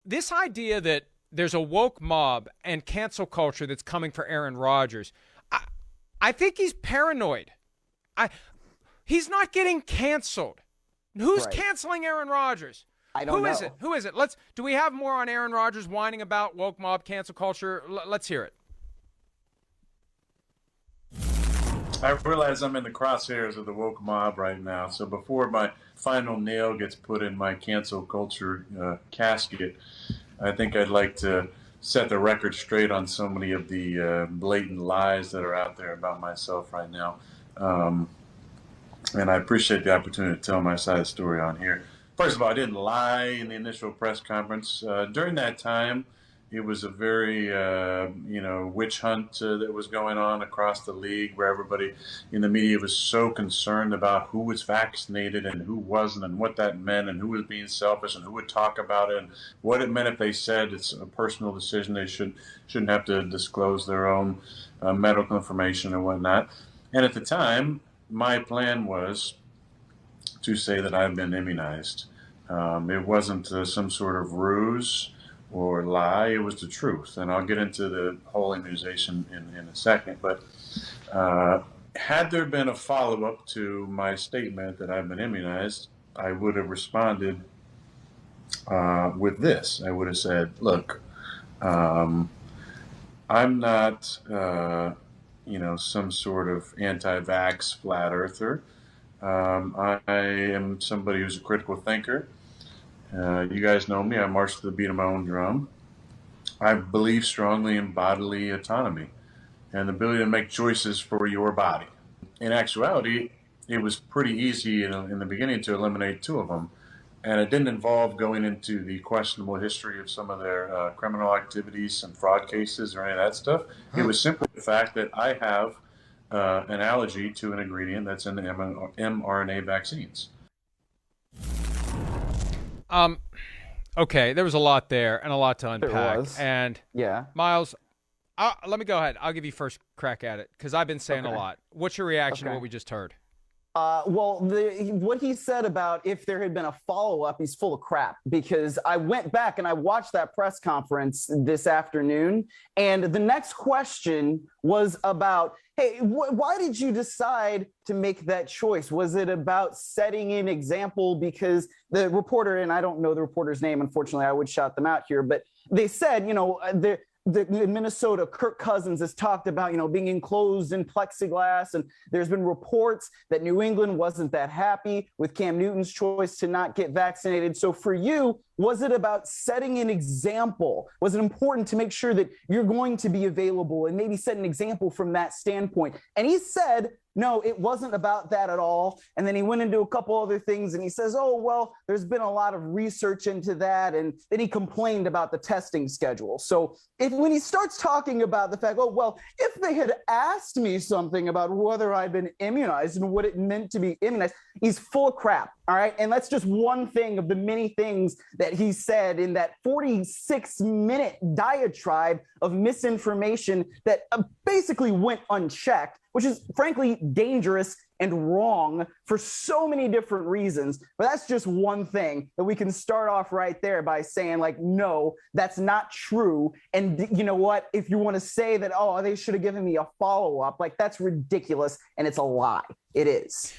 this idea that there's a woke mob and cancel culture that's coming for Aaron Rodgers, I think he's paranoid. He's not getting canceled. Who's canceling Aaron Rodgers? I don't know. Who is it? Do we have more on Aaron Rodgers whining about woke mob cancel culture? Let's hear it. I realize I'm in the crosshairs of the woke mob right now. So before my final nail gets put in my cancel culture casket, I think I'd like to set the record straight on so many of the blatant lies that are out there about myself right now. And I appreciate the opportunity to tell my side of the story on here. First of all, I didn't lie in the initial press conference. During that time, it was a very, witch hunt that was going on across the league, where everybody in the media was so concerned about who was vaccinated and who wasn't, and what that meant, and who was being selfish, and who would talk about it, and what it meant if they said it's a personal decision. They shouldn't have to disclose their own medical information and whatnot. And at the time, my plan was to say that I've been immunized. It wasn't some sort of ruse or lie. It was the truth. And I'll get into the whole immunization in a second. But had there been a follow-up to my statement that I've been immunized, I would have responded with this. I would have said, look, I'm not, some sort of anti-vax flat earther. I am somebody who's a critical thinker. You guys know me. I march to the beat of my own drum. I believe strongly in bodily autonomy and the ability to make choices for your body. In actuality, it was pretty easy in the beginning to eliminate two of them. And it didn't involve going into the questionable history of some of their criminal activities and fraud cases or any of that stuff. It was simply the fact that I have an allergy to an ingredient that's in the mRNA vaccines. Okay, there was a lot there and a lot to unpack. There was. And yeah, Myles, let me go ahead. I'll give you first crack at it because I've been saying a lot. What's your reaction to what we just heard? What he said about if there had been a follow-up, he's full of crap, because I went back and I watched that press conference this afternoon, and the next question was about, hey, why did you decide to make that choice? Was it about setting an example? Because the reporter, and I don't know the reporter's name, unfortunately, I would shout them out here, but they said, the Minnesota, Kirk Cousins has talked about, being enclosed in plexiglass. And there's been reports that New England wasn't that happy with Cam Newton's choice to not get vaccinated. So for you, was it about setting an example? Was it important to make sure that you're going to be available and maybe set an example from that standpoint? And he said, no, it wasn't about that at all. And then he went into a couple other things and he says, oh, well, there's been a lot of research into that. And then he complained about the testing schedule. So when he starts talking about the fact, oh, well, if they had asked me something about whether I'd been immunized and what it meant to be immunized, he's full of crap. All right. And that's just one thing of the many things that he said in that 46-minute diatribe of misinformation that basically went unchecked, which is frankly dangerous and wrong for so many different reasons. But that's just one thing that we can start off right there by saying, like, no, that's not true. And you know what? If you want to say that, oh, they should have given me a follow-up, like, that's ridiculous. And it's a lie. It is.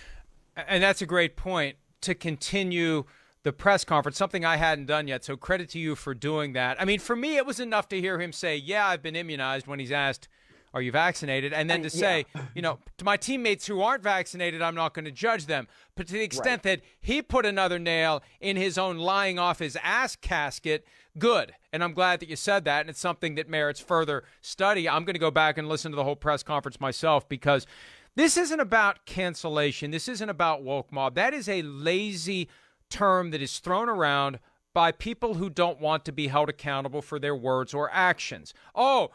And that's a great point to continue the press conference, something I hadn't done yet. So credit to you for doing that. I mean, for me, it was enough to hear him say, yeah, I've been immunized when he's asked, are you vaccinated? And then to say, to my teammates who aren't vaccinated, I'm not going to judge them. But to the extent that he put another nail in his own lying off his ass casket, good. And I'm glad that you said that. And it's something that merits further study. I'm going to go back and listen to the whole press conference myself, because this isn't about cancellation. This isn't about woke mob. That is a lazy term that is thrown around by people who don't want to be held accountable for their words or actions. Oh,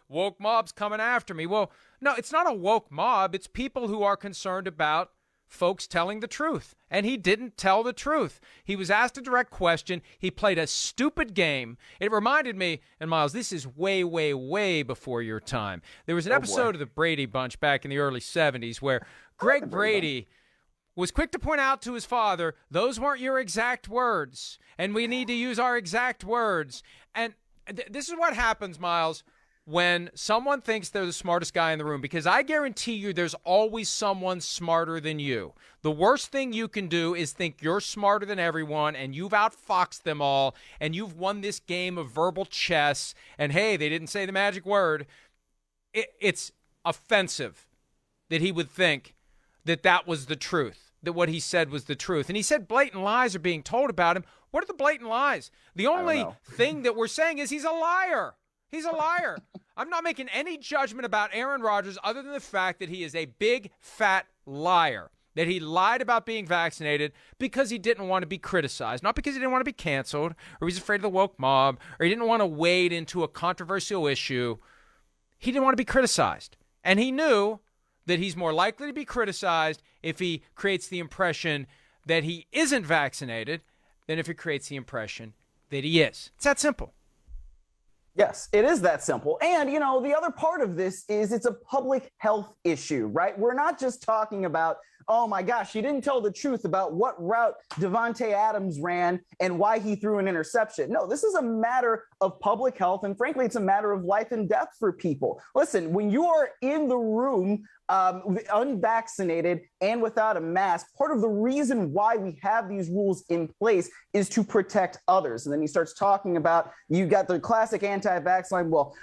woke mob's coming after me. Well, no, it's not a woke mob. It's people who are concerned about folks telling the truth. And he didn't tell the truth. He was asked a direct question. He played a stupid game. It reminded me, and Myles, this is way, way, way before your time. There was an episode of the Brady Bunch back in the early 70s where Greg Brady was quick to point out to his father, those weren't your exact words, and we need to use our exact words. And this is what happens, Myles, when someone thinks they're the smartest guy in the room, because I guarantee you there's always someone smarter than you. The worst thing you can do is think you're smarter than everyone and you've outfoxed them all and you've won this game of verbal chess and, hey, they didn't say the magic word. It's offensive that he would think that that was the truth, that what he said was the truth. And he said blatant lies are being told about him. What are the blatant lies? The only thing that we're saying is he's a liar. He's a liar. I'm not making any judgment about Aaron Rodgers other than the fact that he is a big, fat liar, that he lied about being vaccinated because he didn't want to be criticized, not because he didn't want to be canceled or he's afraid of the woke mob or he didn't want to wade into a controversial issue. He didn't want to be criticized. And he knew that he's more likely to be criticized if he creates the impression that he isn't vaccinated than if he creates the impression that he is. It's that simple. Yes, it is that simple. And, you know, the other part of this is it's a public health issue, right? We're not just talking about, oh my gosh, he didn't tell the truth about what route Devontae Adams ran and why he threw an interception. No, this is a matter of public health. And frankly, it's a matter of life and death for people. Listen, when you are in the room unvaccinated and without a mask, part of the reason why we have these rules in place is to protect others. And then he starts talking about, you got the classic anti-vax line. Well,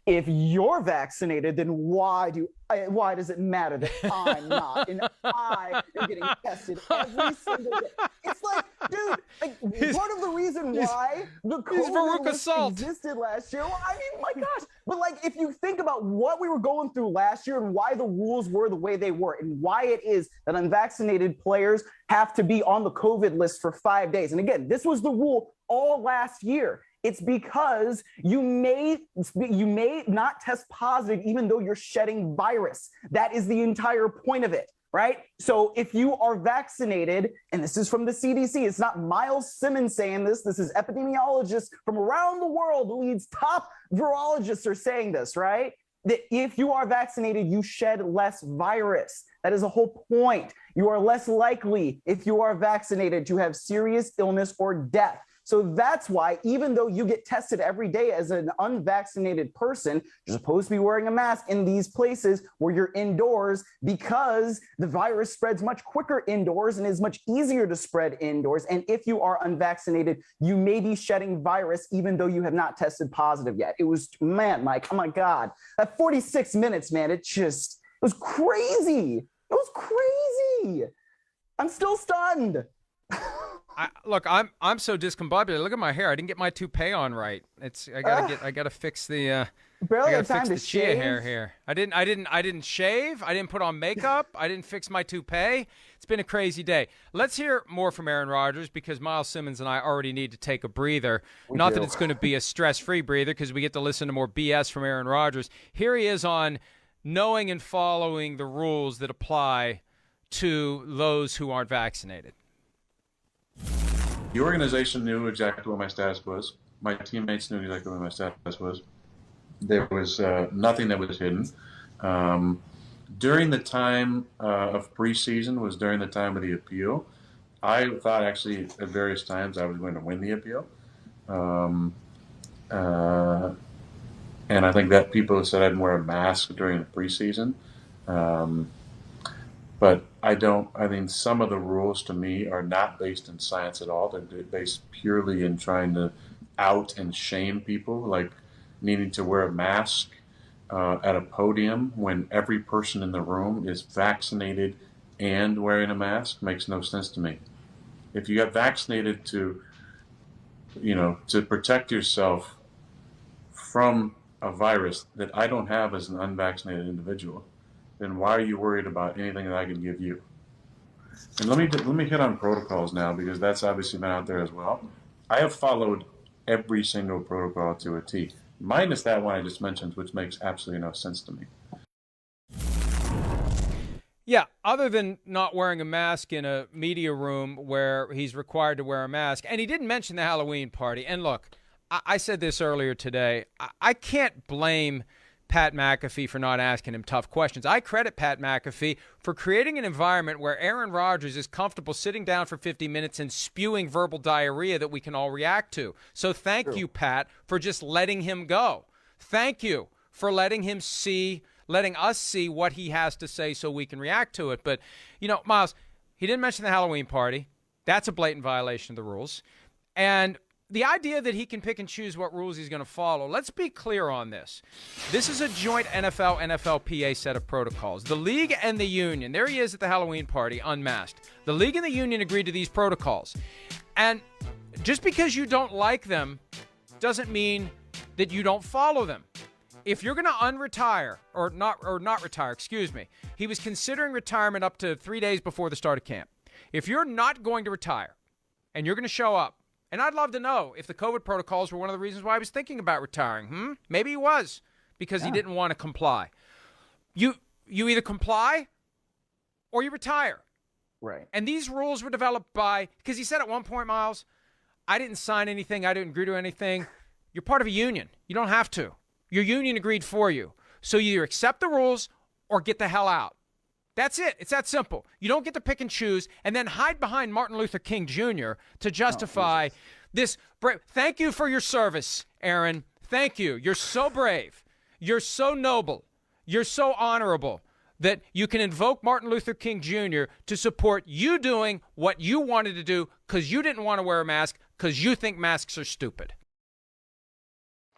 if you're vaccinated, then why does it matter that I'm not? And I am getting tested every single day. It's like, dude, part of the reason why the COVID existed last year. Well, I mean, my gosh. But like, if you think about what we were going through last year and why the rules were the way they were and why it is that unvaccinated players have to be on the COVID list for 5 days. And again, this was the rule all last year. It's because you may not test positive even though you're shedding virus. That is the entire point of it, right? So if you are vaccinated, and this is from the CDC, it's not Myles Simmons saying this. This is epidemiologists from around the world. The lead's top virologists are saying this, right? That if you are vaccinated, you shed less virus. That is the whole point. You are less likely, if you are vaccinated, to have serious illness or death. So that's why, even though you get tested every day as an unvaccinated person, you're supposed to be wearing a mask in these places where you're indoors, because the virus spreads much quicker indoors and is much easier to spread indoors. And if you are unvaccinated, you may be shedding virus even though you have not tested positive yet. It was, man, Mike, oh my God, that 46 minutes, man, it was crazy. It was crazy. I'm still stunned. Look, I'm so discombobulated. Look at my hair. I didn't get my toupee on right. I gotta fix the barely had time to chia shave. hair here. I didn't shave. I didn't put on makeup. I didn't fix my toupee. It's been a crazy day. Let's hear more from Aaron Rodgers, because Myles Simmons and I already need to take a breather. Not that it's going to be a stress-free breather, because we get to listen to more BS from Aaron Rodgers. Here he is on knowing and following the rules that apply to those who aren't vaccinated. The organization knew exactly what my status was. My teammates knew exactly what my status was. There was nothing that was hidden. During the time of preseason was during the time of the appeal. I thought actually at various times I was going to win the appeal. And I think that people said I didn't wear a mask during the preseason. But I mean, some of the rules to me are not based in science at all. They're based purely in trying to out and shame people, like needing to wear a mask at a podium when every person in the room is vaccinated and wearing a mask makes no sense to me. If you got vaccinated to protect yourself from a virus that I don't have as an unvaccinated individual, then why are you worried about anything that I can give you? And let me hit on protocols now, because that's obviously been out there as well. I have followed every single protocol to a T, minus that one I just mentioned, which makes absolutely no sense to me. Yeah, other than not wearing a mask in a media room where he's required to wear a mask. And he didn't mention the Halloween party. And look, I said this earlier today. I can't blame Pat McAfee for not asking him tough questions. I credit Pat McAfee for creating an environment where Aaron Rodgers is comfortable sitting down for 50 minutes and spewing verbal diarrhea that we can all react to. So thank you, Pat, for just letting him go. Thank you for letting us see what he has to say so we can react to it. But, Myles, he didn't mention the Halloween party. That's a blatant violation of the rules. And the idea that he can pick and choose what rules he's going to follow, let's be clear on this. This is a joint NFL-NFLPA set of protocols. The league and the union, there he is at the Halloween party, unmasked. The league and the union agreed to these protocols. And just because you don't like them doesn't mean that you don't follow them. If you're going to unretire, or not retire, excuse me, he was considering retirement up to 3 days before the start of camp. If you're not going to retire and you're going to show up, and I'd love to know if the COVID protocols were one of the reasons why he was thinking about retiring. Maybe he was, because he didn't want to comply. You either comply or you retire. Right. And these rules were developed because he said at one point, Myles, I didn't sign anything, I didn't agree to anything. You're part of a union. You don't have to. Your union agreed for you. So you either accept the rules or get the hell out. That's it. It's that simple. You don't get to pick and choose and then hide behind Martin Luther King Jr. to justify this. Thank you for your service, Aaron. Thank you. You're so brave. You're so noble. You're so honorable that you can invoke Martin Luther King Jr. to support you doing what you wanted to do because you didn't want to wear a mask because you think masks are stupid.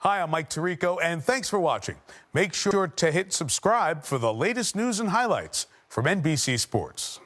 Hi, I'm Mike Tirico, and thanks for watching. Make sure to hit subscribe for the latest news and highlights from NBC Sports.